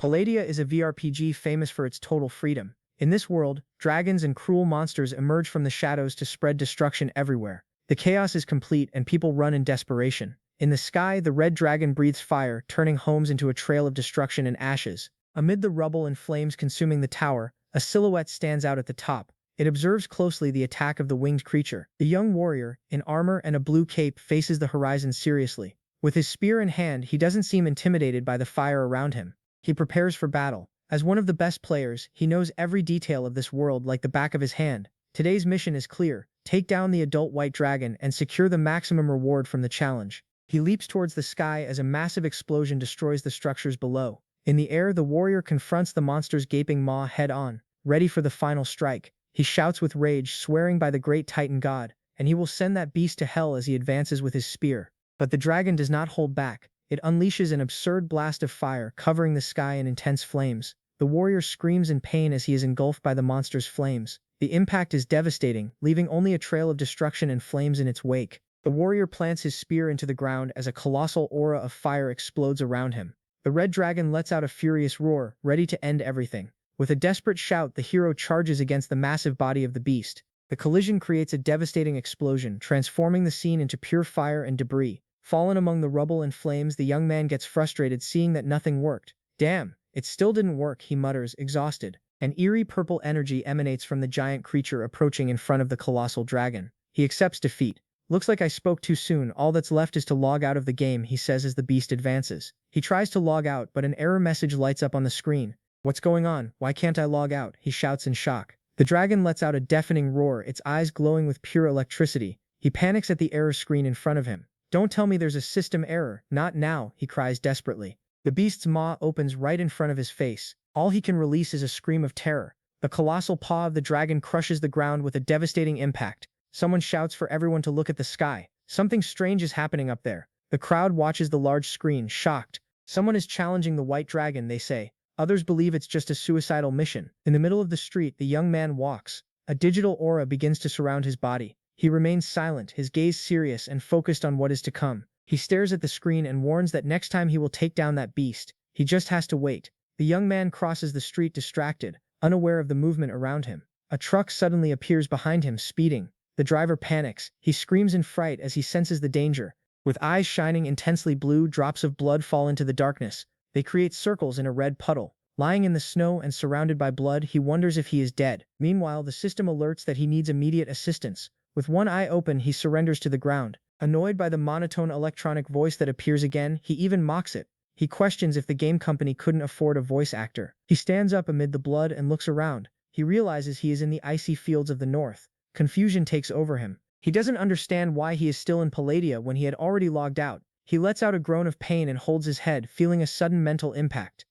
Palladia is a VRPG famous for its total freedom. In this world, dragons and cruel monsters emerge from the shadows to spread destruction everywhere. The chaos is complete and people run in desperation. In the sky, the red dragon breathes fire, turning homes into a trail of destruction and ashes. Amid the rubble and flames consuming the tower, a silhouette stands out at the top. It observes closely the attack of the winged creature. The young warrior, in armor and a blue cape, faces the horizon seriously. With his spear in hand, he doesn't seem intimidated by the fire around him. He prepares for battle. As one of the best players, he knows every detail of this world like the back of his hand. Today's mission is clear: take down the adult white dragon and secure the maximum reward from the challenge. He leaps towards the sky as a massive explosion destroys the structures below. In the air, the warrior confronts the monster's gaping maw head-on, ready for the final strike. He shouts with rage, swearing by the great Titan god, and he will send that beast to hell as he advances with his spear. But the dragon does not hold back. It unleashes an absurd blast of fire, covering the sky in intense flames. The warrior screams in pain as he is engulfed by the monster's flames. The impact is devastating, leaving only a trail of destruction and flames in its wake. The warrior plants his spear into the ground as a colossal aura of fire explodes around him. The red dragon lets out a furious roar, ready to end everything. With a desperate shout, the hero charges against the massive body of the beast. The collision creates a devastating explosion, transforming the scene into pure fire and debris. Fallen among the rubble and flames, the young man gets frustrated seeing that nothing worked. "Damn, it still didn't work," he mutters, exhausted. An eerie purple energy emanates from the giant creature approaching in front of the colossal dragon. He accepts defeat. "Looks like I spoke too soon. All that's left is to log out of the game," he says as the beast advances. He tries to log out, but an error message lights up on the screen. "What's going on? Why can't I log out?" he shouts in shock. The dragon lets out a deafening roar, its eyes glowing with pure electricity. He panics at the error screen in front of him. "Don't tell me there's a system error. Not now," he cries desperately. The beast's maw opens right in front of his face. All he can release is a scream of terror. The colossal paw of the dragon crushes the ground with a devastating impact. Someone shouts for everyone to look at the sky. Something strange is happening up there. The crowd watches the large screen, shocked. Someone is challenging the white dragon, they say. Others believe it's just a suicidal mission. In the middle of the street, the young man walks. A digital aura begins to surround his body. He remains silent, his gaze serious and focused on what is to come. He stares at the screen and warns that next time he will take down that beast. He just has to wait. The young man crosses the street distracted, unaware of the movement around him. A truck suddenly appears behind him, speeding. The driver panics. He screams in fright as he senses the danger. With eyes shining intensely blue, drops of blood fall into the darkness. They create circles in a red puddle. Lying in the snow and surrounded by blood, he wonders if he is dead. Meanwhile, the system alerts that he needs immediate assistance. With one eye open, he surrenders to the ground. Annoyed by the monotone electronic voice that appears again, he even mocks it. He questions if the game company couldn't afford a voice actor. He stands up amid the blood and looks around. He realizes he is in the icy fields of the north. Confusion takes over him. He doesn't understand why he is still in Palladia when he had already logged out. He lets out a groan of pain and holds his head, feeling a sudden mental impact.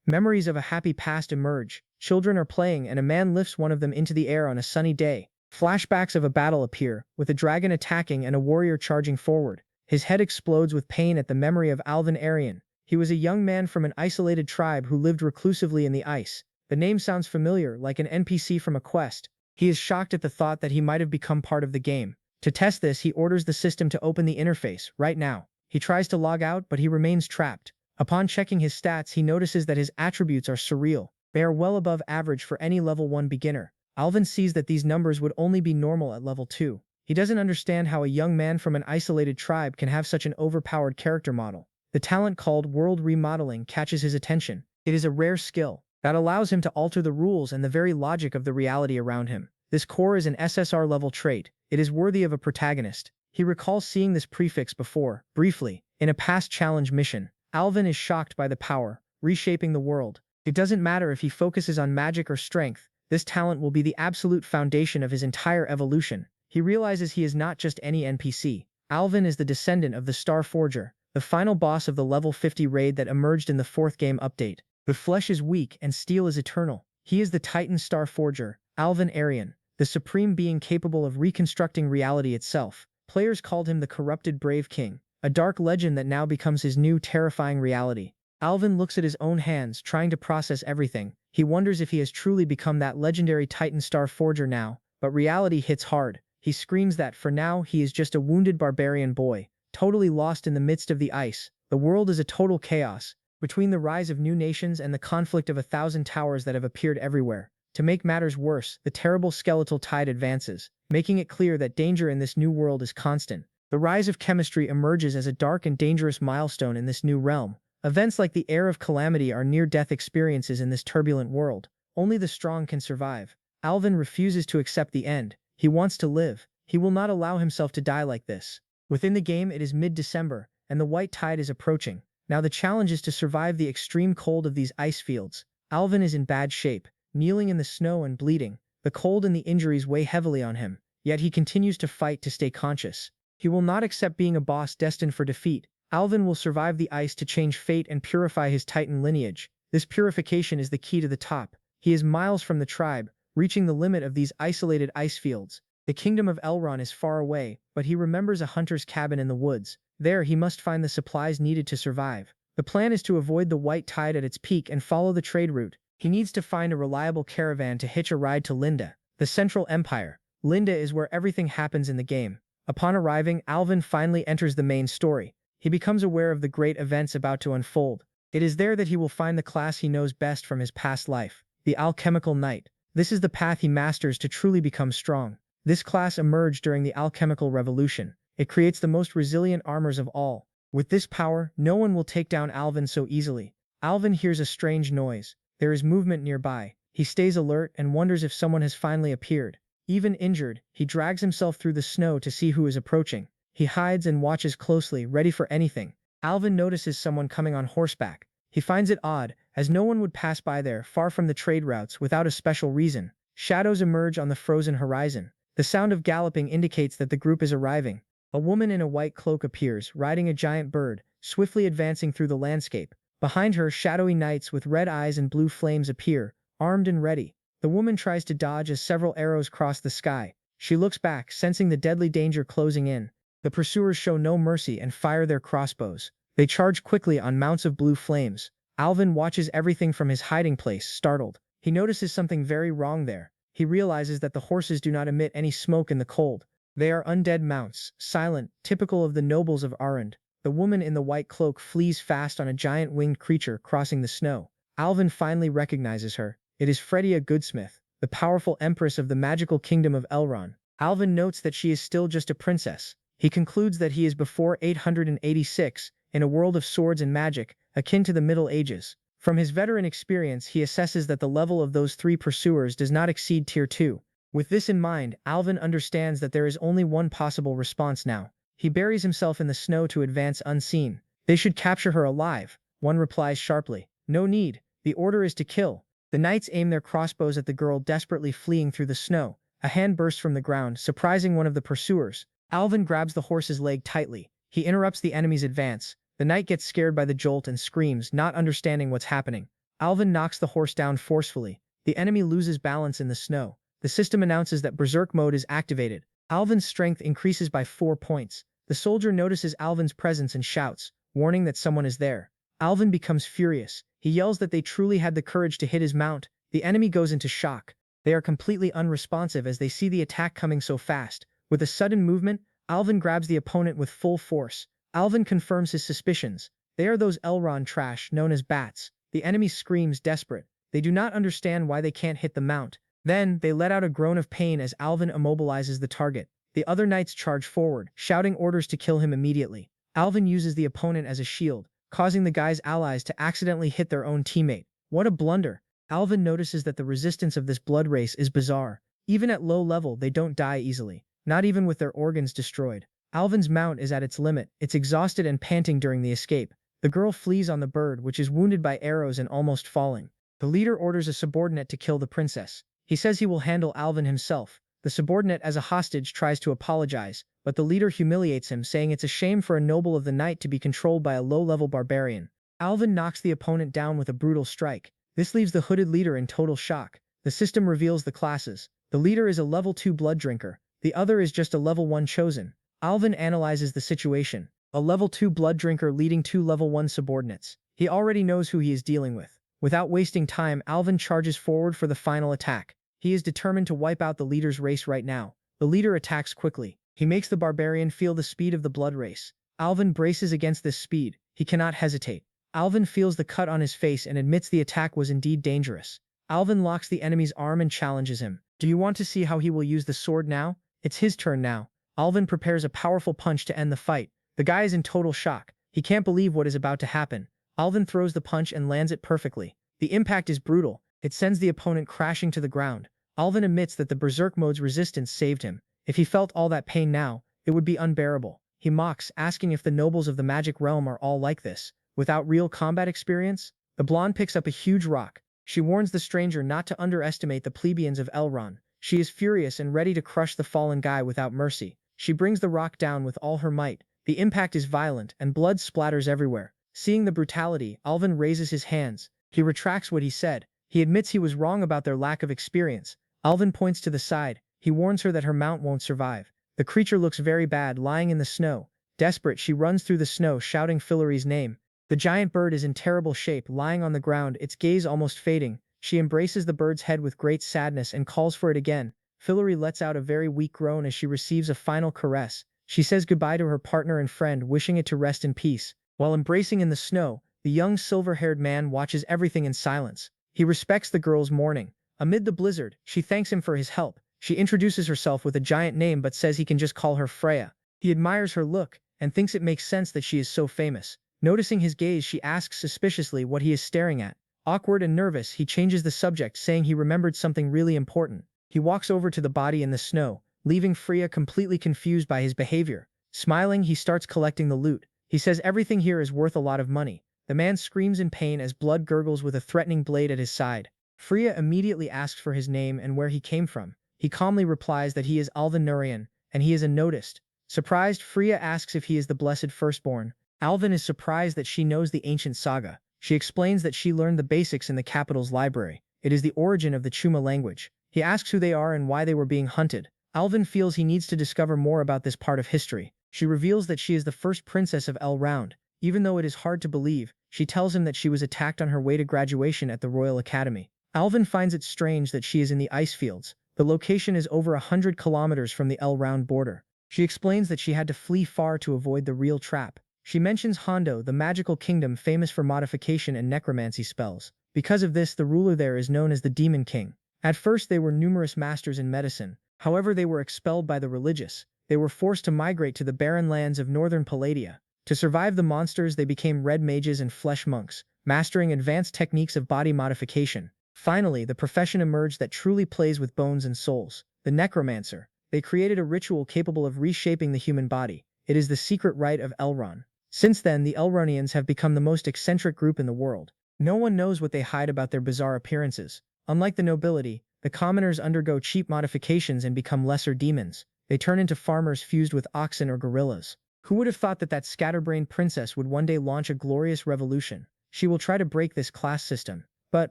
Memories of a happy past emerge. Children are playing and a man lifts one of them into the air on a sunny day. Flashbacks of a battle appear, with a dragon attacking and a warrior charging forward. His head explodes with pain at the memory of Alvin Arian. He was a young man from an isolated tribe who lived reclusively in the ice. The name sounds familiar, like an NPC from a quest. He is shocked at the thought that he might have become part of the game. To test this, he orders the system to open the interface, right now. He tries to log out, but he remains trapped. Upon checking his stats, he notices that his attributes are surreal. They are well above average for any level 1 beginner. Alvin sees that these numbers would only be normal at level 2. He doesn't understand how a young man from an isolated tribe can have such an overpowered character model. The talent called World Remodeling catches his attention. It is a rare skill that allows him to alter the rules and the very logic of the reality around him. This core is an SSR level trait. It is worthy of a protagonist. He recalls seeing this prefix before, briefly, in a past challenge mission. Alvin is shocked by the power, reshaping the world. It doesn't matter if he focuses on magic or strength. This talent will be the absolute foundation of his entire evolution. He realizes he is not just any NPC. Alvin is the descendant of the Star Forger, the final boss of the level 50 raid that emerged in the 4th game update. The flesh is weak and steel is eternal. He is the Titan Star Forger, Alvin Arian, the supreme being capable of reconstructing reality itself. Players called him the Corrupted Brave King, a dark legend that now becomes his new terrifying reality. Alvin looks at his own hands, trying to process everything. He wonders if he has truly become that legendary Titan Star Forger now, but reality hits hard. He screams that for now he is just a wounded barbarian boy, totally lost in the midst of the ice. The world is a total chaos. between the rise of new nations and the conflict of 1,000 towers that have appeared everywhere. To make matters worse, the terrible skeletal tide advances, making it clear that danger in this new world is constant. The rise of chemistry emerges as a dark and dangerous milestone in this new realm. Events like the Heir of Calamity are near-death experiences in this turbulent world. Only the strong can survive. Alvin refuses to accept the end. He wants to live. He will not allow himself to die like this. Within the game, it is mid-December, and the white tide is approaching. Now the challenge is to survive the extreme cold of these ice fields. Alvin is in bad shape, kneeling in the snow and bleeding. The cold and the injuries weigh heavily on him, yet he continues to fight to stay conscious. He will not accept being a boss destined for defeat. Alvin will survive the ice to change fate and purify his Titan lineage. This purification is the key to the top. He is miles from the tribe, reaching the limit of these isolated ice fields. The kingdom of Elrond is far away, but he remembers a hunter's cabin in the woods. There he must find the supplies needed to survive. The plan is to avoid the white tide at its peak and follow the trade route. He needs to find a reliable caravan to hitch a ride to Linda, the Central Empire. Linda is where everything happens in the game. Upon arriving, Alvin finally enters the main story. He becomes aware of the great events about to unfold. It is there that he will find the class he knows best from his past life, the Alchemical Knight. This is the path he masters to truly become strong. This class emerged during the Alchemical Revolution. It creates the most resilient armors of all. With this power, no one will take down Alvin so easily. Alvin hears a strange noise. There is movement nearby. He stays alert and wonders if someone has finally appeared. Even injured, he drags himself through the snow to see who is approaching. He hides and watches closely, ready for anything. Alvin notices someone coming on horseback. He finds it odd, as no one would pass by there, far from the trade routes, without a special reason. Shadows emerge on the frozen horizon. The sound of galloping indicates that the group is arriving. A woman in a white cloak appears, riding a giant bird, swiftly advancing through the landscape. Behind her, shadowy knights with red eyes and blue flames appear, armed and ready. The woman tries to dodge as several arrows cross the sky. She looks back, sensing the deadly danger closing in. The pursuers show no mercy and fire their crossbows. They charge quickly on mounts of blue flames. Alvin watches everything from his hiding place, startled. He notices something very wrong there. He realizes that the horses do not emit any smoke in the cold. They are undead mounts, silent, typical of the nobles of Arund. The woman in the white cloak flees fast on a giant winged creature crossing the snow. Alvin finally recognizes her. It is Fredia Goodsmith, the powerful empress of the magical kingdom of Elrond. Alvin notes that she is still just a princess. He concludes that he is before 886, in a world of swords and magic, akin to the Middle Ages. From his veteran experience, he assesses that the level of those three pursuers does not exceed Tier 2. With this in mind, Alvin understands that there is only one possible response now. He buries himself in the snow to advance unseen. They should capture her alive, one replies sharply. No need. The order is to kill. The knights aim their crossbows at the girl desperately fleeing through the snow. A hand bursts from the ground, surprising one of the pursuers. Alvin grabs the horse's leg tightly. He interrupts the enemy's advance. The knight gets scared by the jolt and screams, not understanding what's happening. Alvin knocks the horse down forcefully. The enemy loses balance in the snow. The system announces that Berserk mode is activated. Alvin's strength increases by 4 points. The soldier notices Alvin's presence and shouts, warning that someone is there. Alvin becomes furious. He yells that they truly had the courage to hit his mount. The enemy goes into shock. They are completely unresponsive as they see the attack coming so fast. With a sudden movement, Alvin grabs the opponent with full force. Alvin confirms his suspicions. They are those Elrond trash known as bats. The enemy screams desperate. They do not understand why they can't hit the mount. Then, they let out a groan of pain as Alvin immobilizes the target. The other knights charge forward, shouting orders to kill him immediately. Alvin uses the opponent as a shield, causing the guy's allies to accidentally hit their own teammate. What a blunder! Alvin notices that the resistance of this blood race is bizarre. Even at low level, they don't die easily, not even with their organs destroyed. Alvin's mount is at its limit. It's exhausted and panting during the escape. The girl flees on the bird, which is wounded by arrows and almost falling. The leader orders a subordinate to kill the princess. He says he will handle Alvin himself. The subordinate, as a hostage, tries to apologize, but the leader humiliates him, saying it's a shame for a noble of the night to be controlled by a low-level barbarian. Alvin knocks the opponent down with a brutal strike. This leaves the hooded leader in total shock. The system reveals the classes. The leader is a level 2 blood drinker. The other is just a level 1 chosen. Alvin analyzes the situation. A level 2 blood drinker leading 2 level 1 subordinates. He already knows who he is dealing with. Without wasting time, Alvin charges forward for the final attack. He is determined to wipe out the leader's race right now. The leader attacks quickly. He makes the barbarian feel the speed of the blood race. Alvin braces against this speed. He cannot hesitate. Alvin feels the cut on his face and admits the attack was indeed dangerous. Alvin locks the enemy's arm and challenges him. Do you want to see how he will use the sword now? It's his turn now. Alvin prepares a powerful punch to end the fight. The guy is in total shock. He can't believe what is about to happen. Alvin throws the punch and lands it perfectly. The impact is brutal. It sends the opponent crashing to the ground. Alvin admits that the Berserk mode's resistance saved him. If he felt all that pain now, it would be unbearable. He mocks, asking if the nobles of the magic realm are all like this, without real combat experience. The blonde picks up a huge rock. She warns the stranger not to underestimate the plebeians of Elrond. She is furious and ready to crush the fallen guy without mercy. She brings the rock down with all her might. The impact is violent, and blood splatters everywhere. Seeing the brutality, Alvin raises his hands. He retracts what he said. He admits he was wrong about their lack of experience. Alvin points to the side. He warns her that her mount won't survive. The creature looks very bad lying in the snow. Desperate, she runs through the snow shouting Fillory's name. The giant bird is in terrible shape, lying on the ground, its gaze almost fading. She embraces the bird's head with great sadness and calls for it again. Fillory lets out a very weak groan as she receives a final caress. She says goodbye to her partner and friend, wishing it to rest in peace. While embracing in the snow, the young silver-haired man watches everything in silence. He respects the girl's mourning. Amid the blizzard, she thanks him for his help. She introduces herself with a giant name but says he can just call her Freya. He admires her look and thinks it makes sense that she is so famous. Noticing his gaze, she asks suspiciously what he is staring at. Awkward and nervous, he changes the subject, saying he remembered something really important. He walks over to the body in the snow, leaving Freya completely confused by his behavior. Smiling, he starts collecting the loot. He says everything here is worth a lot of money. The man screams in pain as blood gurgles with a threatening blade at his side. Freya immediately asks for his name and where he came from. He calmly replies that he is Alvin Nurian, and he is unnoticed. Surprised, Freya asks if he is the Blessed Firstborn. Alvin is surprised that she knows the ancient saga. She explains that she learned the basics in the capital's library. It is the origin of the Chuma language. He asks who they are and why they were being hunted. Alvin feels he needs to discover more about this part of history. She reveals that she is the first princess of Elrond. Even though it is hard to believe, she tells him that she was attacked on her way to graduation at the Royal Academy. Alvin finds it strange that she is in the ice fields. The location is over 100 kilometers from the Elrond border. She explains that she had to flee far to avoid the real trap. She mentions Hondo, the magical kingdom famous for modification and necromancy spells. Because of this, the ruler there is known as the Demon King. At first, they were numerous masters in medicine. However, they were expelled by the religious. They were forced to migrate to the barren lands of northern Palladia. To survive the monsters, they became red mages and flesh monks, mastering advanced techniques of body modification. Finally, the profession emerged that truly plays with bones and souls. The necromancer. They created a ritual capable of reshaping the human body. It is the secret rite of Elrond. Since then, the Elronians have become the most eccentric group in the world. No one knows what they hide about their bizarre appearances. Unlike the nobility, the commoners undergo cheap modifications and become lesser demons. They turn into farmers fused with oxen or gorillas. Who would have thought that that scatterbrained princess would one day launch a glorious revolution? She will try to break this class system. But,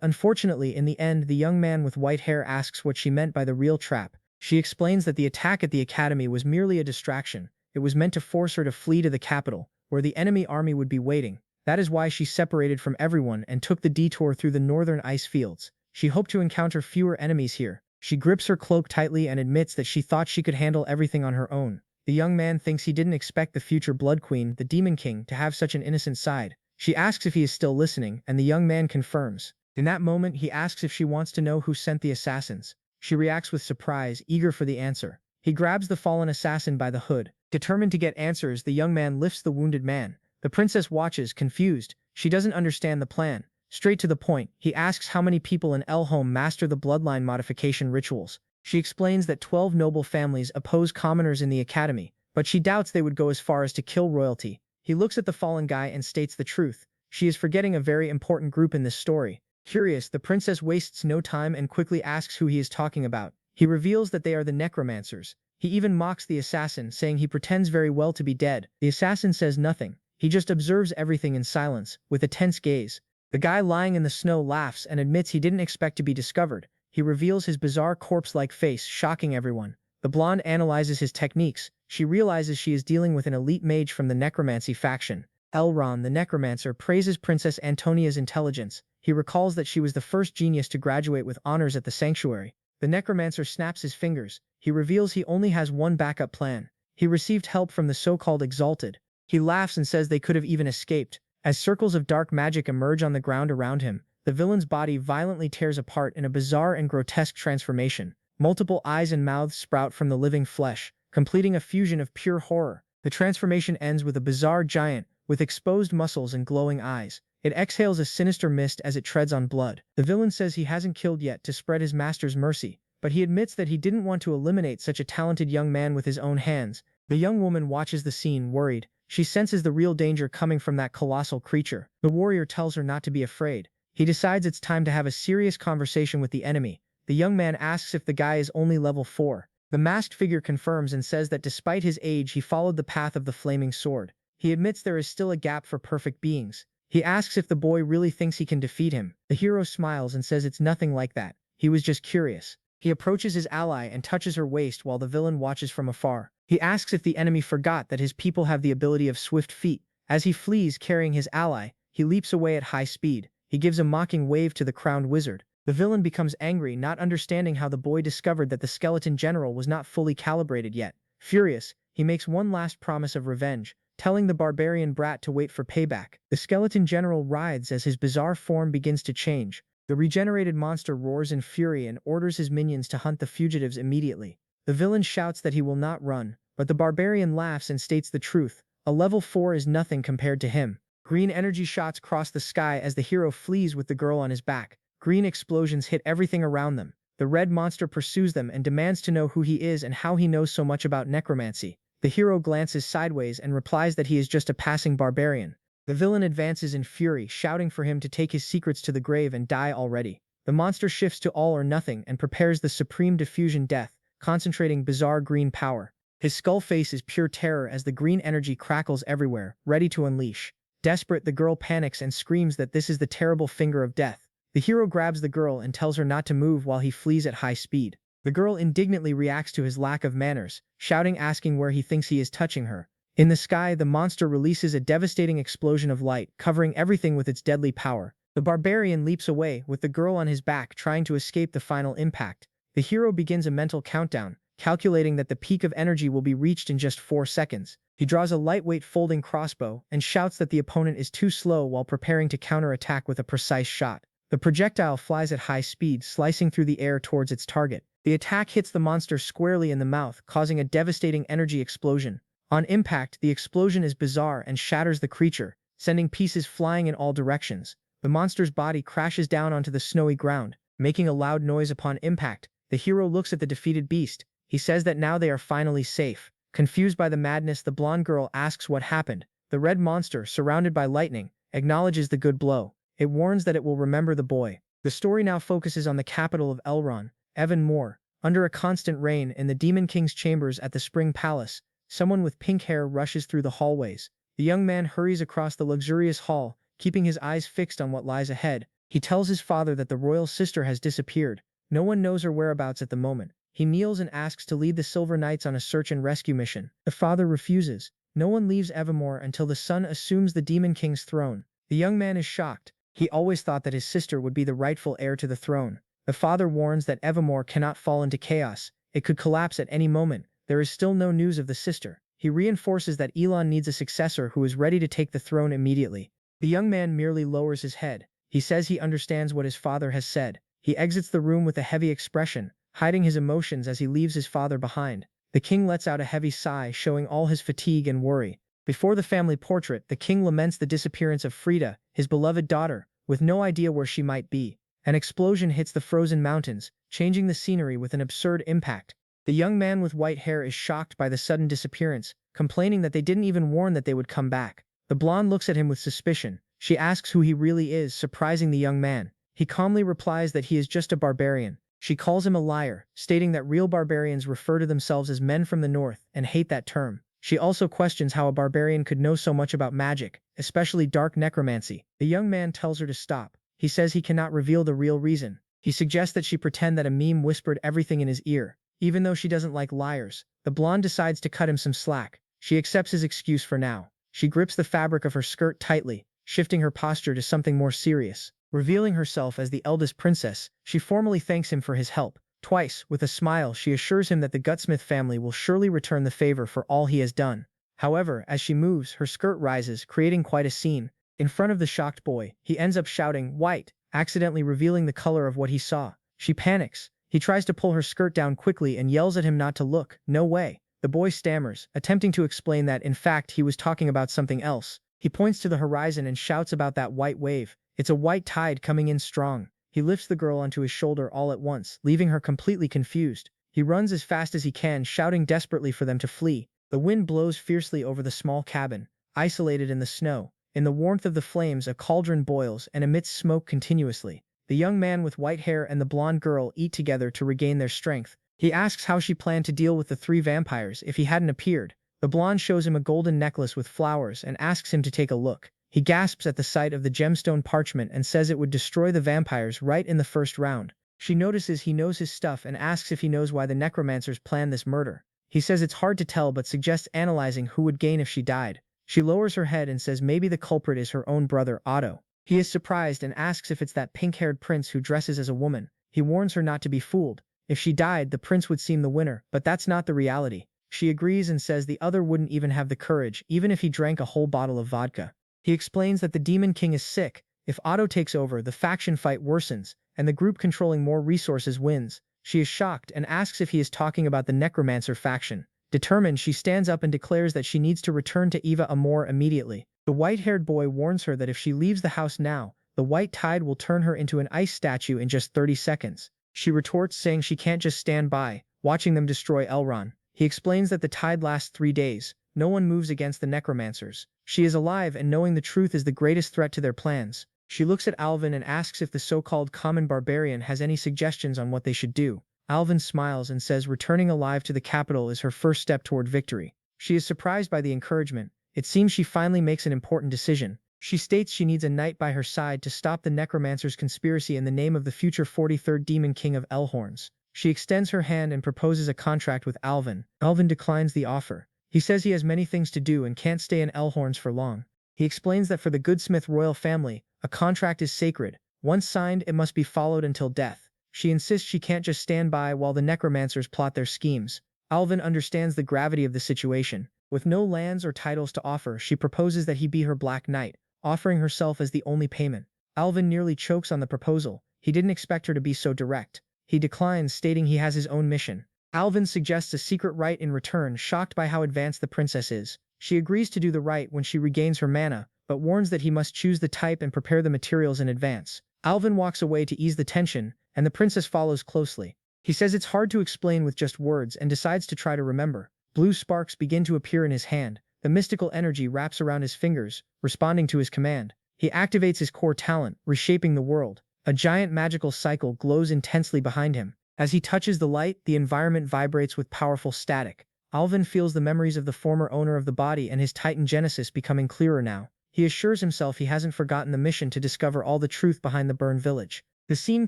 unfortunately, in the end, the young man with white hair asks what she meant by the real trap. She explains that the attack at the academy was merely a distraction. It was meant to force her to flee to the capital, where the enemy army would be waiting. That is why she separated from everyone and took the detour through the northern ice fields. She hoped to encounter fewer enemies here. She grips her cloak tightly and admits that she thought she could handle everything on her own. The young man thinks he didn't expect the future Blood Queen, the Demon King, to have such an innocent side. She asks if he is still listening, and the young man confirms. In that moment, he asks if she wants to know who sent the assassins. She reacts with surprise, eager for the answer. He grabs the fallen assassin by the hood. Determined to get answers, the young man lifts the wounded man. The princess watches, confused. She doesn't understand the plan. Straight to the point, he asks how many people in Elhome master the bloodline modification rituals. She explains that 12 noble families oppose commoners in the academy, but she doubts they would go as far as to kill royalty. He looks at the fallen guy and states the truth. She is forgetting a very important group in this story. Curious, the princess wastes no time and quickly asks who he is talking about. He reveals that they are the necromancers. He even mocks the assassin, saying he pretends very well to be dead. The assassin says nothing. He just observes everything in silence, with a tense gaze. The guy lying in the snow laughs and admits he didn't expect to be discovered. He reveals his bizarre corpse-like face, shocking everyone. The blonde analyzes his techniques. She realizes she is dealing with an elite mage from the necromancy faction. Elrond, the necromancer, praises Princess Antonia's intelligence. He recalls that she was the first genius to graduate with honors at the sanctuary. The necromancer snaps his fingers. He reveals he only has one backup plan. He received help from the so-called Exalted. He laughs and says they could have even escaped. As circles of dark magic emerge on the ground around him, the villain's body violently tears apart in a bizarre and grotesque transformation. Multiple eyes and mouths sprout from the living flesh, completing a fusion of pure horror. The transformation ends with a bizarre giant, with exposed muscles and glowing eyes. It exhales a sinister mist as it treads on blood. The villain says he hasn't killed yet to spread his master's mercy, but he admits that he didn't want to eliminate such a talented young man with his own hands. The young woman watches the scene, worried. She senses the real danger coming from that colossal creature. The warrior tells her not to be afraid. He decides it's time to have a serious conversation with the enemy. The young man asks if the guy is only level 4. The masked figure confirms and says that despite his age he followed the path of the flaming sword. He admits there is still a gap for perfect beings. He asks if the boy really thinks he can defeat him. The hero smiles and says it's nothing like that. He was just curious. He approaches his ally and touches her waist while the villain watches from afar. He asks if the enemy forgot that his people have the ability of swift feet. As he flees carrying his ally, he leaps away at high speed. He gives a mocking wave to the crowned wizard. The villain becomes angry, not understanding how the boy discovered that the skeleton general was not fully calibrated yet. Furious, he makes one last promise of revenge, telling the barbarian brat to wait for payback. The skeleton general writhes as his bizarre form begins to change. The regenerated monster roars in fury and orders his minions to hunt the fugitives immediately. The villain shouts that he will not run, but the barbarian laughs and states the truth. A level 4 is nothing compared to him. Green energy shots cross the sky as the hero flees with the girl on his back. Green explosions hit everything around them. The red monster pursues them and demands to know who he is and how he knows so much about necromancy. The hero glances sideways and replies that he is just a passing barbarian. The villain advances in fury, shouting for him to take his secrets to the grave and die already. The monster shifts to all or nothing and prepares the supreme diffusion death, concentrating bizarre green power. His skull face is pure terror as the green energy crackles everywhere, ready to unleash. Desperate, the girl panics and screams that this is the terrible finger of death. The hero grabs the girl and tells her not to move while he flees at high speed. The girl indignantly reacts to his lack of manners, shouting, asking where he thinks he is touching her. In the sky, the monster releases a devastating explosion of light, covering everything with its deadly power. The barbarian leaps away, with the girl on his back trying to escape the final impact. The hero begins a mental countdown, calculating that the peak of energy will be reached in just 4 seconds. He draws a lightweight folding crossbow and shouts that the opponent is too slow while preparing to counterattack with a precise shot. The projectile flies at high speed, slicing through the air towards its target. The attack hits the monster squarely in the mouth, causing a devastating energy explosion. On impact, the explosion is bizarre and shatters the creature, sending pieces flying in all directions. The monster's body crashes down onto the snowy ground, making a loud noise upon impact. The hero looks at the defeated beast. He says that now they are finally safe. Confused by the madness, the blonde girl asks what happened. The red monster, surrounded by lightning, acknowledges the good blow. It warns that it will remember the boy. The story now focuses on the capital of Elrond, Evan Moore. Under a constant rain in the Demon King's chambers at the Spring Palace, someone with pink hair rushes through the hallways. The young man hurries across the luxurious hall, keeping his eyes fixed on what lies ahead. He tells his father that the royal sister has disappeared. No one knows her whereabouts at the moment. He kneels and asks to lead the Silver Knights on a search and rescue mission. The father refuses. No one leaves Evermore until the son assumes the Demon King's throne. The young man is shocked. He always thought that his sister would be the rightful heir to the throne. The father warns that Evermore cannot fall into chaos. It could collapse at any moment. There is still no news of the sister. He reinforces that Elon needs a successor who is ready to take the throne immediately. The young man merely lowers his head. He says he understands what his father has said. He exits the room with a heavy expression, hiding his emotions as he leaves his father behind. The king lets out a heavy sigh, showing all his fatigue and worry. Before the family portrait, the king laments the disappearance of Frida, his beloved daughter, with no idea where she might be. An explosion hits the frozen mountains, changing the scenery with an absurd impact. The young man with white hair is shocked by the sudden disappearance, complaining that they didn't even warn that they would come back. The blonde looks at him with suspicion. She asks who he really is, surprising the young man. He calmly replies that he is just a barbarian. She calls him a liar, stating that real barbarians refer to themselves as men from the north and hate that term. She also questions how a barbarian could know so much about magic, especially dark necromancy. The young man tells her to stop. He says he cannot reveal the real reason. He suggests that she pretend that a meme whispered everything in his ear. Even though she doesn't like liars, the blonde decides to cut him some slack. She accepts his excuse for now. She grips the fabric of her skirt tightly, shifting her posture to something more serious. Revealing herself as the eldest princess, she formally thanks him for his help. Twice, with a smile, she assures him that the Gutsmith family will surely return the favor for all he has done. However, as she moves, her skirt rises, creating quite a scene. In front of the shocked boy, he ends up shouting, "White," accidentally revealing the color of what he saw. She panics. He tries to pull her skirt down quickly and yells at him not to look. "No way." The boy stammers, attempting to explain that, in fact, he was talking about something else. He points to the horizon and shouts about that white wave. It's a white tide coming in strong. He lifts the girl onto his shoulder all at once, leaving her completely confused. He runs as fast as he can, shouting desperately for them to flee. The wind blows fiercely over the small cabin, isolated in the snow. In the warmth of the flames, a cauldron boils and emits smoke continuously. The young man with white hair and the blonde girl eat together to regain their strength. He asks how she planned to deal with the 3 vampires if he hadn't appeared. The blonde shows him a golden necklace with flowers and asks him to take a look. He gasps at the sight of the gemstone parchment and says it would destroy the vampires right in the first round. She notices he knows his stuff and asks if he knows why the necromancers planned this murder. He says it's hard to tell but suggests analyzing who would gain if she died. She lowers her head and says maybe the culprit is her own brother, Otto. He is surprised and asks if it's that pink-haired prince who dresses as a woman. He warns her not to be fooled. If she died, the prince would seem the winner, but that's not the reality. She agrees and says the other wouldn't even have the courage, even if he drank a whole bottle of vodka. He explains that the Demon King is sick. If Otto takes over, the faction fight worsens, and the group controlling more resources wins. She is shocked and asks if he is talking about the Necromancer faction. Determined, she stands up and declares that she needs to return to Eva Amor immediately. The white-haired boy warns her that if she leaves the house now, the white tide will turn her into an ice statue in just 30 seconds. She retorts, saying she can't just stand by, watching them destroy Elron. He explains that the tide lasts 3 days. No one moves against the necromancers. She is alive, and knowing the truth is the greatest threat to their plans. She looks at Alvin and asks if the so-called common barbarian has any suggestions on what they should do. Alvin smiles and says returning alive to the capital is her first step toward victory. She is surprised by the encouragement. It seems she finally makes an important decision. She states she needs a knight by her side to stop the necromancer's conspiracy in the name of the future 43rd Demon King of Elhorns. She extends her hand and proposes a contract with Alvin. Alvin declines the offer. He says he has many things to do and can't stay in Elhorns for long. He explains that for the Goodsmith royal family, a contract is sacred. Once signed, it must be followed until death. She insists she can't just stand by while the necromancers plot their schemes. Alvin understands the gravity of the situation. With no lands or titles to offer, she proposes that he be her Black Knight, offering herself as the only payment. Alvin nearly chokes on the proposal. He didn't expect her to be so direct. He declines, stating he has his own mission. Alvin suggests a secret rite in return, shocked by how advanced the princess is. She agrees to do the rite when she regains her mana, but warns that he must choose the type and prepare the materials in advance. Alvin walks away to ease the tension, and the princess follows closely. He says it's hard to explain with just words and decides to try to remember. Blue sparks begin to appear in his hand. The mystical energy wraps around his fingers, responding to his command. He activates his core talent, reshaping the world. A giant magical cycle glows intensely behind him. As he touches the light, the environment vibrates with powerful static. Alvin feels the memories of the former owner of the body and his Titan Genesis becoming clearer now. He assures himself he hasn't forgotten the mission to discover all the truth behind the burned village. The scene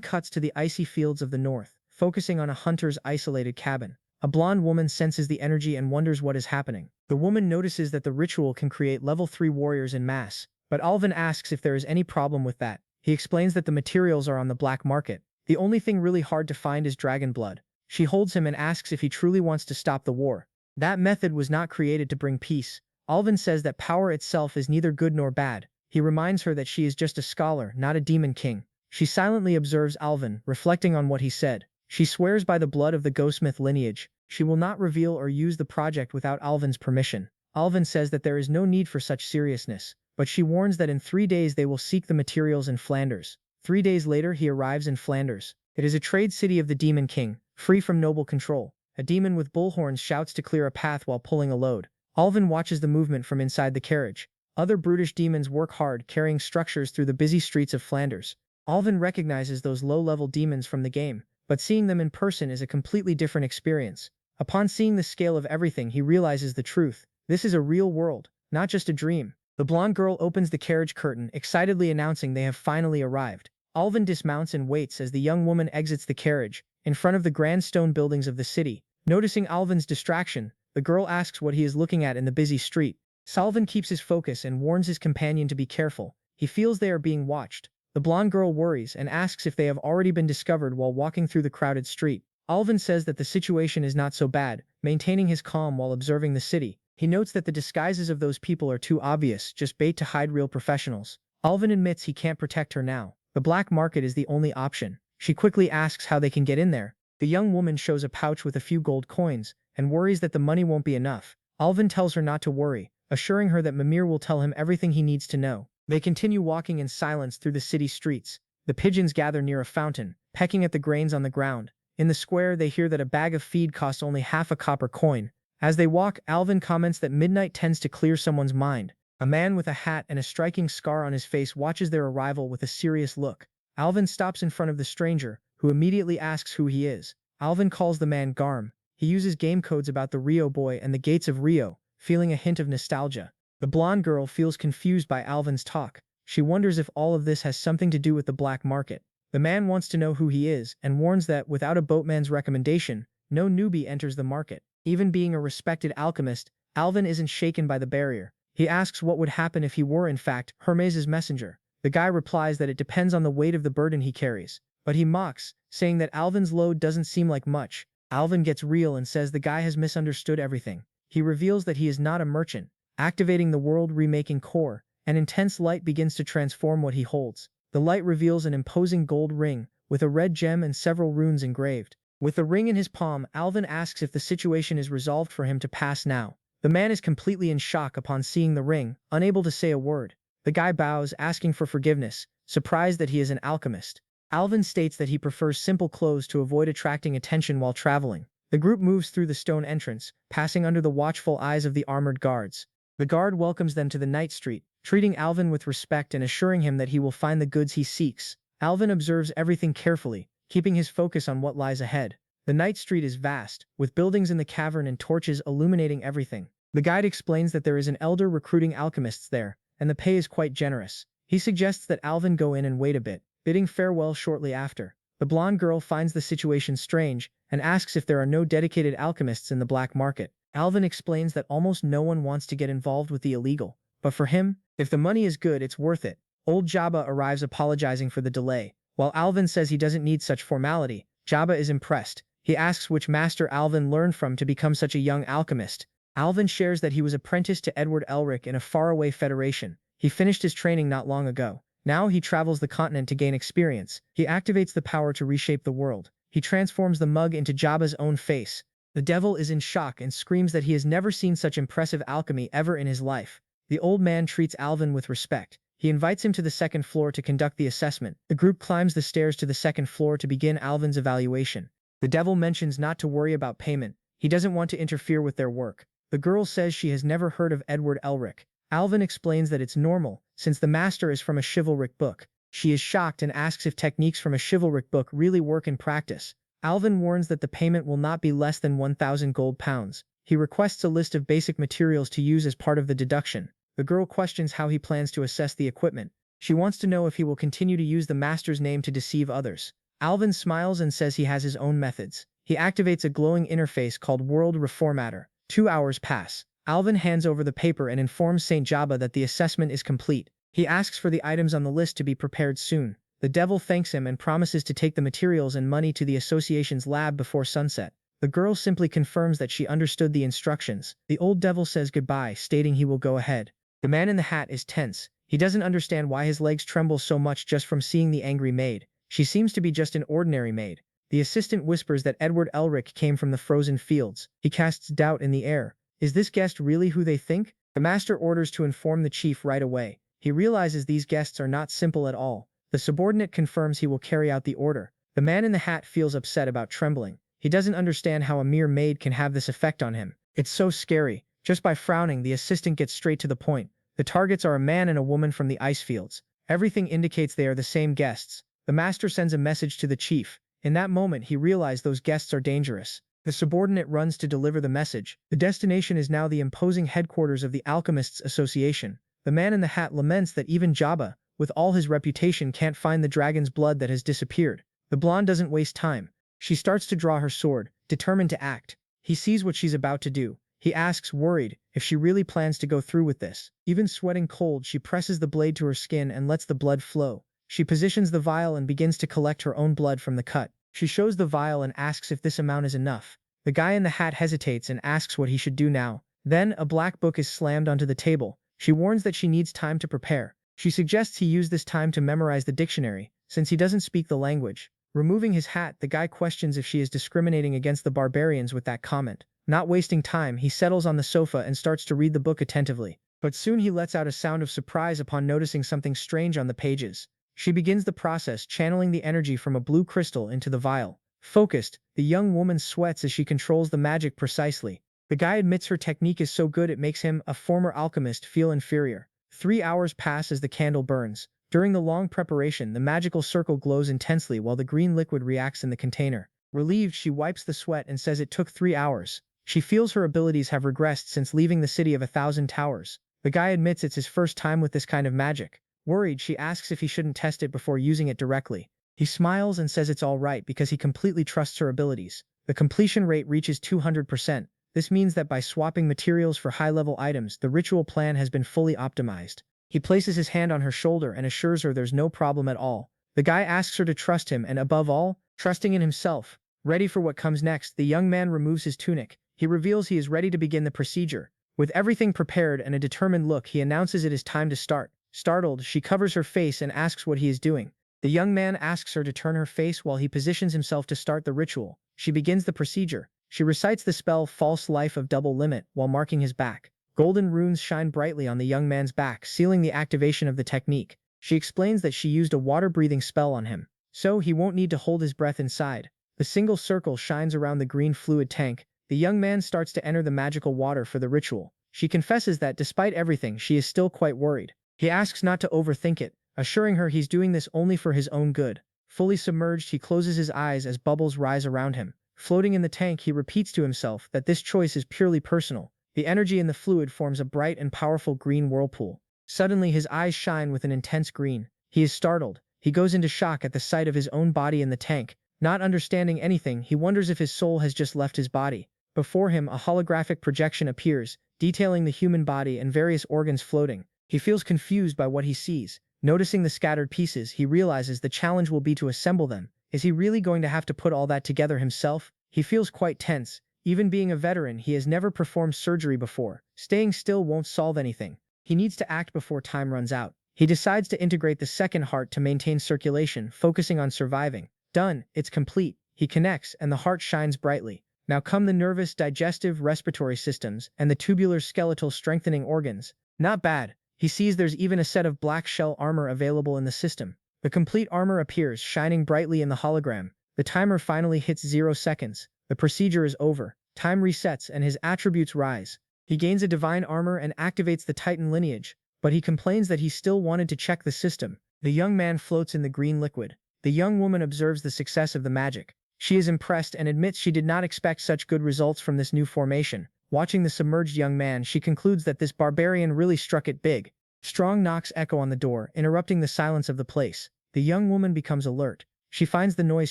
cuts to the icy fields of the north, focusing on a hunter's isolated cabin. A blonde woman senses the energy and wonders what is happening. The woman notices that the ritual can create level 3 warriors in mass, but Alvin asks if there is any problem with that. He explains that the materials are on the black market. The only thing really hard to find is dragon blood. She holds him and asks if he truly wants to stop the war. That method was not created to bring peace. Alvin says that power itself is neither good nor bad. He reminds her that she is just a scholar, not a demon king. She silently observes Alvin, reflecting on what he said. She swears by the blood of the Ghostsmith lineage. She will not reveal or use the project without Alvin's permission. Alvin says that there is no need for such seriousness, but she warns that in 3 days they will seek the materials in Flanders. 3 days later he arrives in Flanders. It is a trade city of the Demon King, free from noble control. A demon with bullhorns shouts to clear a path while pulling a load. Alvin watches the movement from inside the carriage. Other brutish demons work hard, carrying structures through the busy streets of Flanders. Alvin recognizes those low-level demons from the game, but seeing them in person is a completely different experience. Upon seeing the scale of everything, he realizes the truth. This is a real world, not just a dream. The blonde girl opens the carriage curtain, excitedly announcing they have finally arrived. Alvin dismounts and waits as the young woman exits the carriage, in front of the grand stone buildings of the city. Noticing Alvin's distraction, the girl asks what he is looking at in the busy street. Alvin keeps his focus and warns his companion to be careful. He feels they are being watched. The blonde girl worries and asks if they have already been discovered while walking through the crowded street. Alvin says that the situation is not so bad, maintaining his calm while observing the city. He notes that the disguises of those people are too obvious, just bait to hide real professionals. Alvin admits he can't protect her now. The black market is the only option. She quickly asks how they can get in there. The young woman shows a pouch with a few gold coins and worries that the money won't be enough. Alvin tells her not to worry, assuring her that Mimir will tell him everything he needs to know. They continue walking in silence through the city streets. The pigeons gather near a fountain, pecking at the grains on the ground. In the square, they hear that a bag of feed costs only half a copper coin. As they walk, Alvin comments that midnight tends to clear someone's mind. A man with a hat and a striking scar on his face watches their arrival with a serious look. Alvin stops in front of the stranger, who immediately asks who he is. Alvin calls the man Garm. He uses game codes about the Rio boy and the gates of Rio, feeling a hint of nostalgia. The blonde girl feels confused by Alvin's talk. She wonders if all of this has something to do with the black market. The man wants to know who he is and warns that without a boatman's recommendation, no newbie enters the market. Even being a respected alchemist, Alvin isn't shaken by the barrier. He asks what would happen if he were in fact Hermes' messenger. The guy replies that it depends on the weight of the burden he carries. But he mocks, saying that Alvin's load doesn't seem like much. Alvin gets real and says the guy has misunderstood everything. He reveals that he is not a merchant. Activating the world remaking core, an intense light begins to transform what he holds. The light reveals an imposing gold ring, with a red gem and several runes engraved. With the ring in his palm, Alvin asks if the situation is resolved for him to pass now. The man is completely in shock upon seeing the ring, unable to say a word. The guy bows, asking for forgiveness, surprised that he is an alchemist. Alvin states that he prefers simple clothes to avoid attracting attention while traveling. The group moves through the stone entrance, passing under the watchful eyes of the armored guards. The guard welcomes them to the night street, treating Alvin with respect and assuring him that he will find the goods he seeks. Alvin observes everything carefully, keeping his focus on what lies ahead. The night street is vast, with buildings in the cavern and torches illuminating everything. The guide explains that there is an elder recruiting alchemists there, and the pay is quite generous. He suggests that Alvin go in and wait a bit, bidding farewell shortly after. The blonde girl finds the situation strange and asks if there are no dedicated alchemists in the black market. Alvin explains that almost no one wants to get involved with the illegal, but for him, if the money is good, it's worth it. Old Jabba arrives apologizing for the delay. While Alvin says he doesn't need such formality, Jabba is impressed. He asks which master Alvin learned from to become such a young alchemist. Alvin shares that he was apprenticed to Edward Elric in a faraway federation. He finished his training not long ago. Now he travels the continent to gain experience. He activates the power to reshape the world. He transforms the mug into Jabba's own face. The devil is in shock and screams that he has never seen such impressive alchemy ever in his life. The old man treats Alvin with respect. He invites him to the second floor to conduct the assessment. The group climbs the stairs to the second floor to begin Alvin's evaluation. The devil mentions not to worry about payment. He doesn't want to interfere with their work. The girl says she has never heard of Edward Elric. Alvin explains that it's normal, since the master is from a chivalric book. She is shocked and asks if techniques from a chivalric book really work in practice. Alvin warns that the payment will not be less than 1,000 gold pounds. He requests a list of basic materials to use as part of the deduction. The girl questions how he plans to assess the equipment. She wants to know if he will continue to use the master's name to deceive others. Alvin smiles and says he has his own methods. He activates a glowing interface called World Reformator. 2 hours pass. Alvin hands over the paper and informs Saint Jabba that the assessment is complete. He asks for the items on the list to be prepared soon. The devil thanks him and promises to take the materials and money to the association's lab before sunset. The girl simply confirms that she understood the instructions. The old devil says goodbye, stating he will go ahead. The man in the hat is tense. He doesn't understand why his legs tremble so much just from seeing the angry maid. She seems to be just an ordinary maid. The assistant whispers that Edward Elric came from the frozen fields. He casts doubt in the air. Is this guest really who they think? The master orders to inform the chief right away. He realizes these guests are not simple at all. The subordinate confirms he will carry out the order. The man in the hat feels upset about trembling. He doesn't understand how a mere maid can have this effect on him. It's so scary. Just by frowning, the assistant gets straight to the point. The targets are a man and a woman from the ice fields. Everything indicates they are the same guests. The master sends a message to the chief. In that moment, he realizes those guests are dangerous. The subordinate runs to deliver the message. The destination is now the imposing headquarters of the Alchemists Association. The man in the hat laments that even Jabba, with all his reputation, can't find the dragon's blood that has disappeared. The blonde doesn't waste time. She starts to draw her sword, determined to act. He sees what she's about to do. He asks, worried, if she really plans to go through with this. Even sweating cold, she presses the blade to her skin and lets the blood flow. She positions the vial and begins to collect her own blood from the cut. She shows the vial and asks if this amount is enough. The guy in the hat hesitates and asks what he should do now. Then, a black book is slammed onto the table. She warns that she needs time to prepare. She suggests he use this time to memorize the dictionary, since he doesn't speak the language. Removing his hat, the guy questions if she is discriminating against the barbarians with that comment. Not wasting time, he settles on the sofa and starts to read the book attentively. But soon he lets out a sound of surprise upon noticing something strange on the pages. She begins the process, channeling the energy from a blue crystal into the vial. Focused, the young woman sweats as she controls the magic precisely. The guy admits her technique is so good it makes him, a former alchemist, feel inferior. 3 hours pass as the candle burns. During the long preparation, the magical circle glows intensely while the green liquid reacts in the container. Relieved, she wipes the sweat and says it took 3 hours. She feels her abilities have regressed since leaving the city of 1,000 towers. The guy admits it's his first time with this kind of magic. Worried, she asks if he shouldn't test it before using it directly. He smiles and says it's all right because he completely trusts her abilities. The completion rate reaches 200%. This means that by swapping materials for high-level items, the ritual plan has been fully optimized. He places his hand on her shoulder and assures her there's no problem at all. The guy asks her to trust him and, above all, trusting in himself. Ready for what comes next, the young man removes his tunic. He reveals he is ready to begin the procedure. With everything prepared and a determined look, he announces it is time to start. Startled, she covers her face and asks what he is doing. The young man asks her to turn her face while he positions himself to start the ritual. She begins the procedure. She recites the spell False Life of Double Limit while marking his back. Golden runes shine brightly on the young man's back, sealing the activation of the technique. She explains that she used a water-breathing spell on him, so he won't need to hold his breath inside. The single circle shines around the green fluid tank. The young man starts to enter the magical water for the ritual. She confesses that, despite everything, she is still quite worried. He asks not to overthink it, assuring her he's doing this only for his own good. Fully submerged, he closes his eyes as bubbles rise around him. Floating in the tank, he repeats to himself that this choice is purely personal. The energy in the fluid forms a bright and powerful green whirlpool. Suddenly, his eyes shine with an intense green. He is startled. He goes into shock at the sight of his own body in the tank. Not understanding anything, he wonders if his soul has just left his body. Before him, a holographic projection appears, detailing the human body and various organs floating. He feels confused by what he sees. Noticing the scattered pieces, he realizes the challenge will be to assemble them. Is he really going to have to put all that together himself? He feels quite tense. Even being a veteran, he has never performed surgery before. Staying still won't solve anything. He needs to act before time runs out. He decides to integrate the second heart to maintain circulation, focusing on surviving. Done, it's complete. He connects, and the heart shines brightly. Now come the nervous, digestive, respiratory systems, and the tubular skeletal strengthening organs. Not bad. He sees there's even a set of black shell armor available in the system. The complete armor appears, shining brightly in the hologram. The timer finally hits 0 seconds. The procedure is over. Time resets and his attributes rise. He gains a divine armor and activates the Titan lineage, but he complains that he still wanted to check the system. The young man floats in the green liquid. The young woman observes the success of the magic. She is impressed and admits she did not expect such good results from this new formation. Watching the submerged young man, she concludes that this barbarian really struck it big. Strong knocks echo on the door, interrupting the silence of the place. The young woman becomes alert. She finds the noise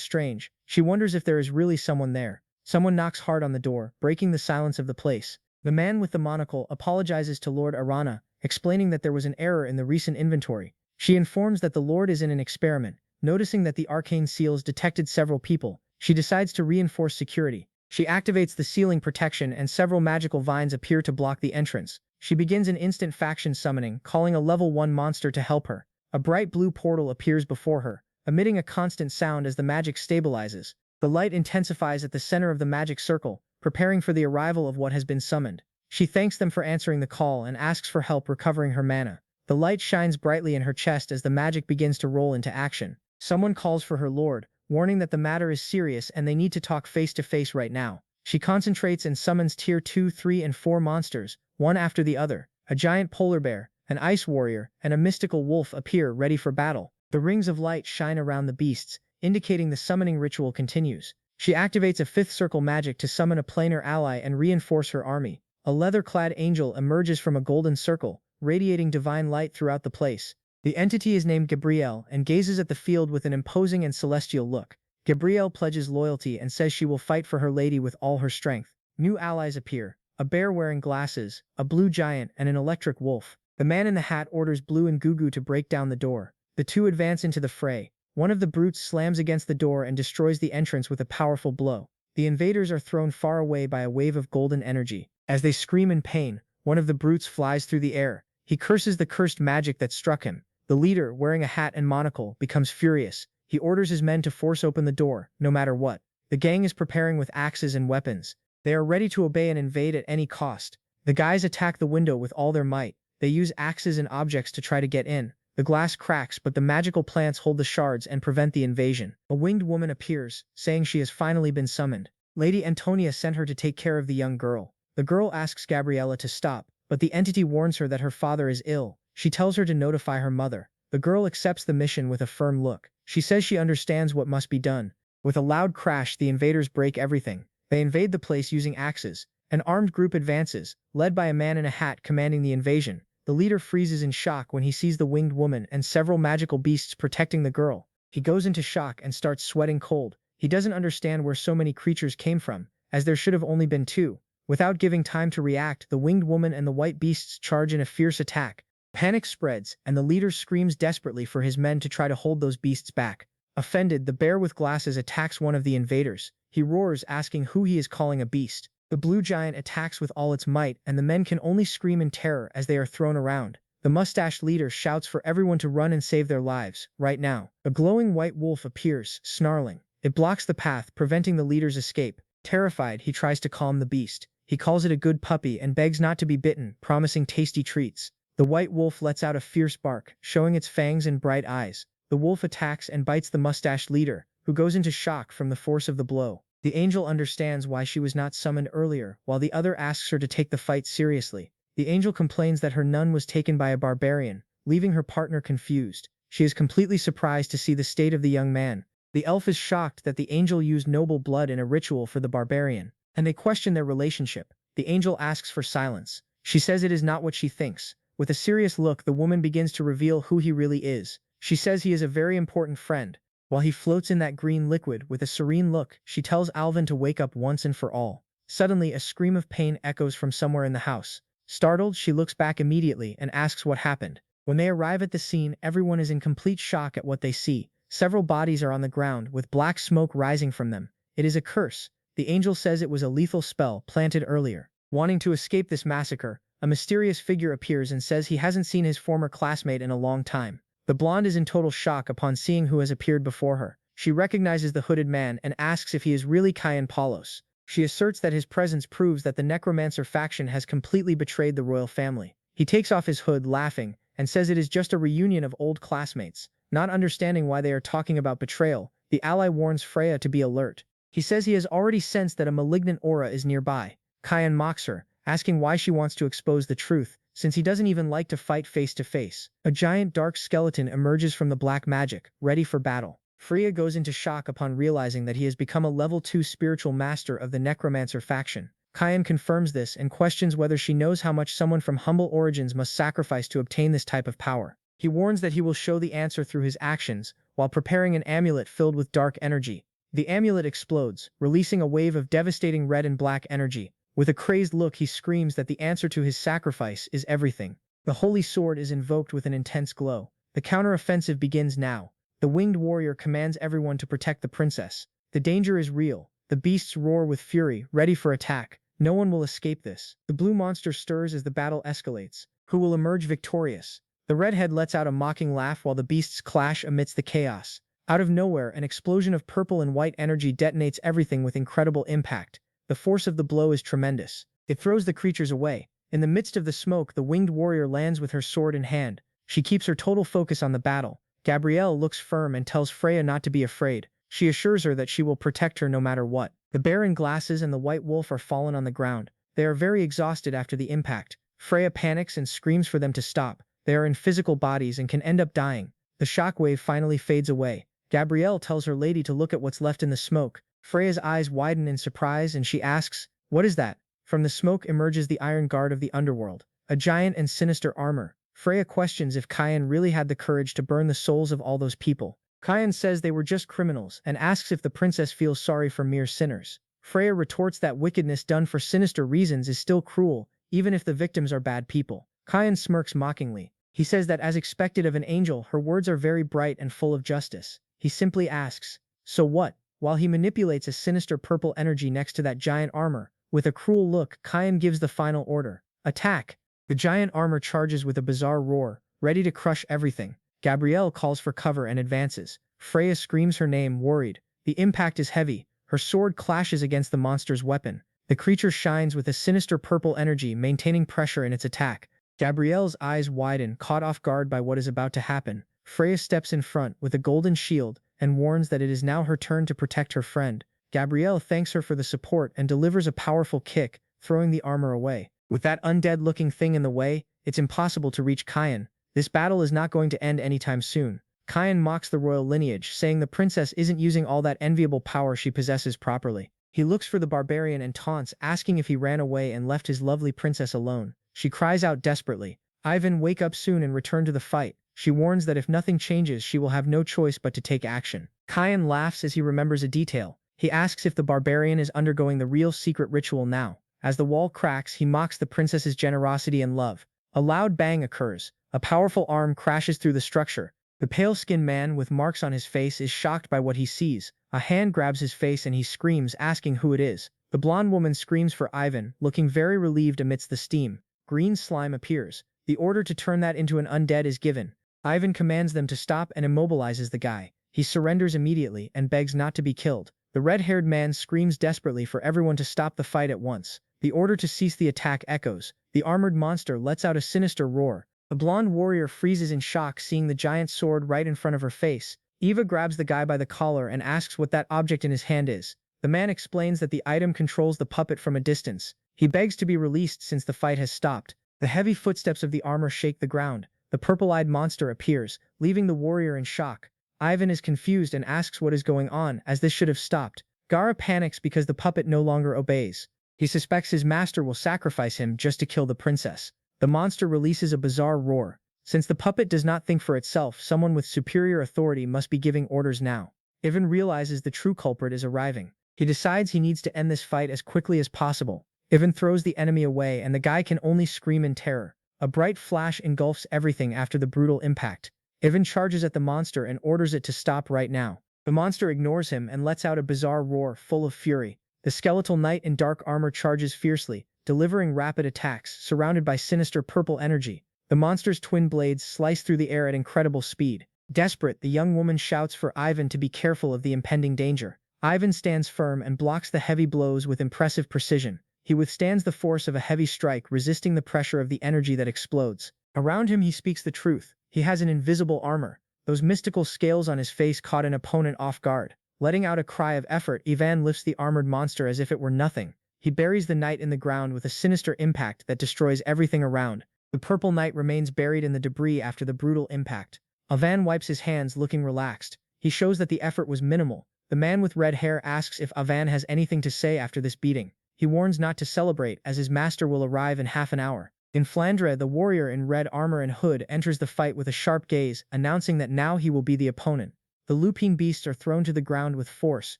strange. She wonders if there is really someone there. Someone knocks hard on the door, breaking the silence of the place. The man with the monocle apologizes to Lord Arana, explaining that there was an error in the recent inventory. She informs that the Lord is in an experiment. Noticing that the arcane seals detected several people, she decides to reinforce security. She activates the sealing protection and several magical vines appear to block the entrance. She begins an instant faction summoning, calling a level 1 monster to help her. A bright blue portal appears before her, emitting a constant sound as the magic stabilizes. The light intensifies at the center of the magic circle, preparing for the arrival of what has been summoned. She thanks them for answering the call and asks for help recovering her mana. The light shines brightly in her chest as the magic begins to roll into action. Someone calls for her lord, warning that the matter is serious and they need to talk face to face right now. She concentrates and summons tier 2, 3, and 4 monsters, one after the other. A giant polar bear, an ice warrior, and a mystical wolf appear ready for battle. The rings of light shine around the beasts, indicating the summoning ritual continues. She activates a 5th circle magic to summon a planar ally and reinforce her army. A leather-clad angel emerges from a golden circle, radiating divine light throughout the place. The entity is named Gabrielle and gazes at the field with an imposing and celestial look. Gabrielle pledges loyalty and says she will fight for her lady with all her strength. New allies appear: a bear wearing glasses, a blue giant, and an electric wolf. The man in the hat orders Blue and Gugu to break down the door. The two advance into the fray. One of the brutes slams against the door and destroys the entrance with a powerful blow. The invaders are thrown far away by a wave of golden energy. As they scream in pain, one of the brutes flies through the air. He curses the cursed magic that struck him. The leader, wearing a hat and monocle, becomes furious. He orders his men to force open the door, no matter what. The gang is preparing with axes and weapons. They are ready to obey and invade at any cost. The guys attack the window with all their might. They use axes and objects to try to get in. The glass cracks, but the magical plants hold the shards and prevent the invasion. A winged woman appears, saying she has finally been summoned. Lady Antonia sent her to take care of the young girl. The girl asks Gabriella to stop, but the entity warns her that her father is ill. She tells her to notify her mother. The girl accepts the mission with a firm look. She says she understands what must be done. With a loud crash, the invaders break everything. They invade the place using axes. An armed group advances, led by a man in a hat commanding the invasion. The leader freezes in shock when he sees the winged woman and several magical beasts protecting the girl. He goes into shock and starts sweating cold. He doesn't understand where so many creatures came from, as there should have only been two. Without giving time to react, the winged woman and the white beasts charge in a fierce attack. Panic spreads, and the leader screams desperately for his men to try to hold those beasts back. Offended, the bear with glasses attacks one of the invaders. He roars, asking who he is calling a beast. The blue giant attacks with all its might, and the men can only scream in terror as they are thrown around. The mustached leader shouts for everyone to run and save their lives, right now. A glowing white wolf appears, snarling. It blocks the path, preventing the leader's escape. Terrified, he tries to calm the beast. He calls it a good puppy and begs not to be bitten, promising tasty treats. The white wolf lets out a fierce bark, showing its fangs and bright eyes. The wolf attacks and bites the mustached leader, who goes into shock from the force of the blow. The angel understands why she was not summoned earlier, while the other asks her to take the fight seriously. The angel complains that her nun was taken by a barbarian, leaving her partner confused. She is completely surprised to see the state of the young man. The elf is shocked that the angel used noble blood in a ritual for the barbarian, and they question their relationship. The angel asks for silence. She says it is not what she thinks. With a serious look, the woman begins to reveal who he really is. She says he is a very important friend. While he floats in that green liquid with a serene look, she tells Alvin to wake up once and for all. Suddenly, a scream of pain echoes from somewhere in the house. Startled, she looks back immediately and asks what happened. When they arrive at the scene, everyone is in complete shock at what they see. Several bodies are on the ground, with black smoke rising from them. It is a curse. The angel says it was a lethal spell planted earlier. Wanting to escape this massacre, a mysterious figure appears and says he hasn't seen his former classmate in a long time. The blonde is in total shock upon seeing who has appeared before her. She recognizes the hooded man and asks if he is really Cayan Palos. She asserts that his presence proves that the necromancer faction has completely betrayed the royal family. He takes off his hood, laughing, and says it is just a reunion of old classmates. Not understanding why they are talking about betrayal, the ally warns Freya to be alert. He says he has already sensed that a malignant aura is nearby. Cayan mocks her, asking why she wants to expose the truth, since he doesn't even like to fight face to face. A giant dark skeleton emerges from the black magic, ready for battle. Freya goes into shock upon realizing that he has become a level 2 spiritual master of the necromancer faction. Cayan confirms this and questions whether she knows how much someone from humble origins must sacrifice to obtain this type of power. He warns that he will show the answer through his actions, while preparing an amulet filled with dark energy. The amulet explodes, releasing a wave of devastating red and black energy. With a crazed look, he screams that the answer to his sacrifice is everything. The holy sword is invoked with an intense glow. The counter-offensive begins now. The winged warrior commands everyone to protect the princess. The danger is real. The beasts roar with fury, ready for attack. No one will escape this. The blue monster stirs as the battle escalates. Who will emerge victorious? The redhead lets out a mocking laugh while the beasts clash amidst the chaos. Out of nowhere, an explosion of purple and white energy detonates everything with incredible impact. The force of the blow is tremendous. It throws the creatures away. In the midst of the smoke, the winged warrior lands with her sword in hand. She keeps her total focus on the battle. Gabrielle looks firm and tells Freya not to be afraid. She assures her that she will protect her no matter what. The bear in glasses and the white wolf are fallen on the ground. They are very exhausted after the impact. Freya panics and screams for them to stop. They are in physical bodies and can end up dying. The shockwave finally fades away. Gabrielle tells her lady to look at what's left in the smoke. Freya's eyes widen in surprise and she asks, "What is that?" From the smoke emerges the Iron Guard of the underworld, a giant and sinister armor. Freya questions if Cayan really had the courage to burn the souls of all those people. Cayan says they were just criminals and asks if the princess feels sorry for mere sinners. Freya retorts that wickedness done for sinister reasons is still cruel, even if the victims are bad people. Cayan smirks mockingly. He says that as expected of an angel, her words are very bright and full of justice. He simply asks, "So what?" While he manipulates a sinister purple energy next to that giant armor, With a cruel look, Kayan gives the final order. Attack! The giant armor charges with a bizarre roar, ready to crush everything. Gabrielle calls for cover and advances. Freya screams her name, worried. The impact is heavy. Her sword clashes against the monster's weapon. The creature shines with a sinister purple energy, maintaining pressure in its attack. Gabrielle's eyes widen, caught off guard by what is about to happen. Freya steps in front with a golden shield and warns that it is now her turn to protect her friend. Gabrielle thanks her for the support and delivers a powerful kick, throwing the armor away. With that undead-looking thing in the way, it's impossible to reach Kayan. This battle is not going to end anytime soon. Kayan mocks the royal lineage, saying the princess isn't using all that enviable power she possesses properly. He looks for the barbarian and taunts, asking if he ran away and left his lovely princess alone. She cries out desperately, "Ivan, wake up soon and return to the fight." She warns that if nothing changes, she will have no choice but to take action. Kayan laughs as he remembers a detail. He asks if the barbarian is undergoing the real secret ritual now. As the wall cracks, he mocks the princess's generosity and love. A loud bang occurs. A powerful arm crashes through the structure. The pale-skinned man with marks on his face is shocked by what he sees. A hand grabs his face and he screams, asking who it is. The blonde woman screams for Ivan, looking very relieved amidst the steam. Green slime appears. The order to turn that into an undead is given. Ivan commands them to stop and immobilizes the guy. He surrenders immediately and begs not to be killed. The red-haired man screams desperately for everyone to stop the fight at once. The order to cease the attack echoes. The armored monster lets out a sinister roar. The blonde warrior freezes in shock, seeing the giant sword right in front of her face. Eva grabs the guy by the collar and asks what that object in his hand is. The man explains that the item controls the puppet from a distance. He begs to be released since the fight has stopped. The heavy footsteps of the armor shake the ground. The purple-eyed monster appears, leaving the warrior in shock. Ivan is confused and asks what is going on, as this should have stopped. Gara panics because the puppet no longer obeys. He suspects his master will sacrifice him just to kill the princess. The monster releases a bizarre roar. Since the puppet does not think for itself, someone with superior authority must be giving orders now. Ivan realizes the true culprit is arriving. He decides he needs to end this fight as quickly as possible. Ivan throws the enemy away and the guy can only scream in terror. A bright flash engulfs everything after the brutal impact. Ivan charges at the monster and orders it to stop right now. The monster ignores him and lets out a bizarre roar full of fury. The skeletal knight in dark armor charges fiercely, delivering rapid attacks, surrounded by sinister purple energy. The monster's twin blades slice through the air at incredible speed. Desperate, the young woman shouts for Ivan to be careful of the impending danger. Ivan stands firm and blocks the heavy blows with impressive precision. He withstands the force of a heavy strike, resisting the pressure of the energy that explodes. Around him he speaks the truth. He has an invisible armor. Those mystical scales on his face caught an opponent off guard. Letting out a cry of effort, Ivan lifts the armored monster as if it were nothing. He buries the knight in the ground with a sinister impact that destroys everything around. The purple knight remains buried in the debris after the brutal impact. Ivan wipes his hands, looking relaxed. He shows that the effort was minimal. The man with red hair asks if Ivan has anything to say after this beating. He warns not to celebrate, as his master will arrive in half an hour. In Flandre, the warrior in red armor and hood enters the fight with a sharp gaze, announcing that now he will be the opponent. The lupine beasts are thrown to the ground with force,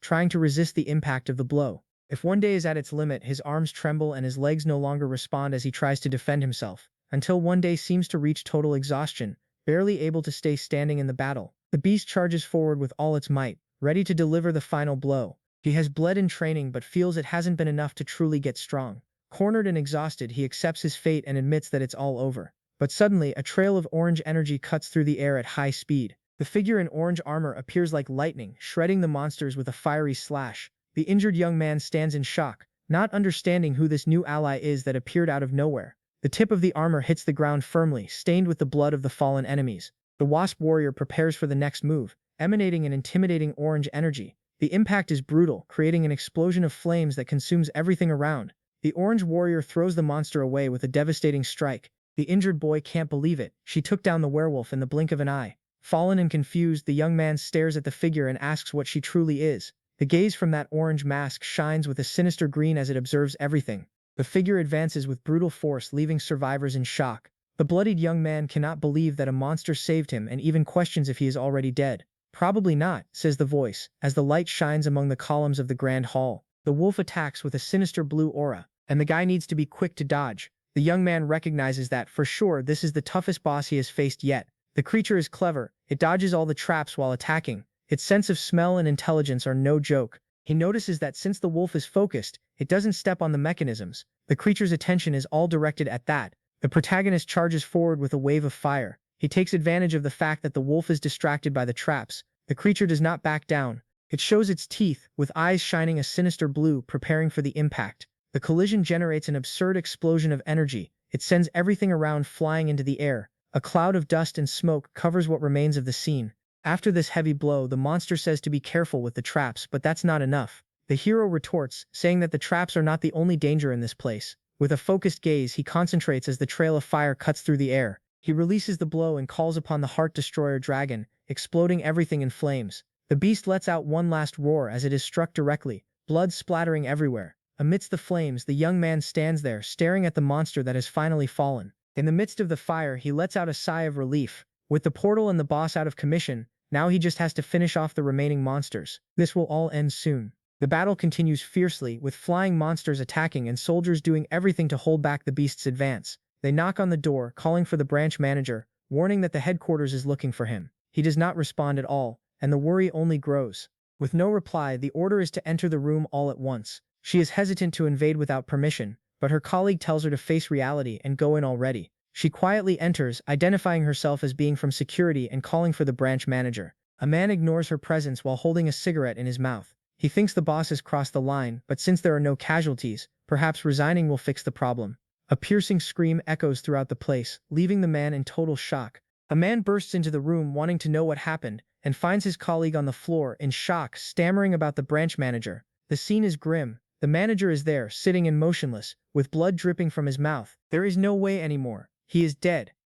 trying to resist the impact of the blow. If one day is at its limit, his arms tremble and his legs no longer respond as he tries to defend himself, until one day seems to reach total exhaustion, barely able to stay standing in the battle. The beast charges forward with all its might, ready to deliver the final blow. He has bled in training but feels it hasn't been enough to truly get strong. Cornered and exhausted, he accepts his fate and admits that it's all over. But suddenly, a trail of orange energy cuts through the air at high speed. The figure in orange armor appears like lightning, shredding the monsters with a fiery slash. The injured young man stands in shock, not understanding who this new ally is that appeared out of nowhere. The tip of the armor hits the ground firmly, stained with the blood of the fallen enemies. The wasp warrior prepares for the next move, emanating an intimidating orange energy. The impact is brutal, creating an explosion of flames that consumes everything around. The orange warrior throws the monster away with a devastating strike. The injured boy can't believe it. She took down the werewolf in the blink of an eye. Fallen and confused, the young man stares at the figure and asks what she truly is. The gaze from that orange mask shines with a sinister green as it observes everything. The figure advances with brutal force, leaving survivors in shock. The bloodied young man cannot believe that a monster saved him and even questions if he is already dead. Probably not, says the voice, as the light shines among the columns of the grand hall. The wolf attacks with a sinister blue aura, and the guy needs to be quick to dodge. The young man recognizes that, for sure, this is the toughest boss he has faced yet. The creature is clever. It dodges all the traps while attacking. Its sense of smell and intelligence are no joke. He notices that since the wolf is focused, it doesn't step on the mechanisms. The creature's attention is all directed at that. The protagonist charges forward with a wave of fire. He takes advantage of the fact that the wolf is distracted by the traps. The creature does not back down. It shows its teeth, with eyes shining a sinister blue, preparing for the impact. The collision generates an absurd explosion of energy. It sends everything around flying into the air. A cloud of dust and smoke covers what remains of the scene. After this heavy blow, the monster says to be careful with the traps, but that's not enough. The hero retorts, saying that the traps are not the only danger in this place. With a focused gaze, he concentrates as the trail of fire cuts through the air. He releases the blow and calls upon the Heart Destroyer dragon, exploding everything in flames. The beast lets out one last roar as it is struck directly, blood splattering everywhere. Amidst the flames, the young man stands there, staring at the monster that has finally fallen. In the midst of the fire, he lets out a sigh of relief. With the portal and the boss out of commission, now he just has to finish off the remaining monsters. This will all end soon. The battle continues fiercely, with flying monsters attacking and soldiers doing everything to hold back the beast's advance. They knock on the door, calling for the branch manager, warning that the headquarters is looking for him. He does not respond at all, and the worry only grows. With no reply, the order is to enter the room all at once. She is hesitant to invade without permission, but her colleague tells her to face reality and go in already. She quietly enters, identifying herself as being from security and calling for the branch manager. A man ignores her presence while holding a cigarette in his mouth. He thinks the boss has crossed the line, but since there are no casualties, perhaps resigning will fix the problem. A piercing scream echoes throughout the place, leaving the man in total shock. A man bursts into the room wanting to know what happened, and finds his colleague on the floor in shock, stammering about the branch manager. The scene is grim. The manager is there, sitting and motionless, with blood dripping from his mouth. There is no way anymore. He is dead.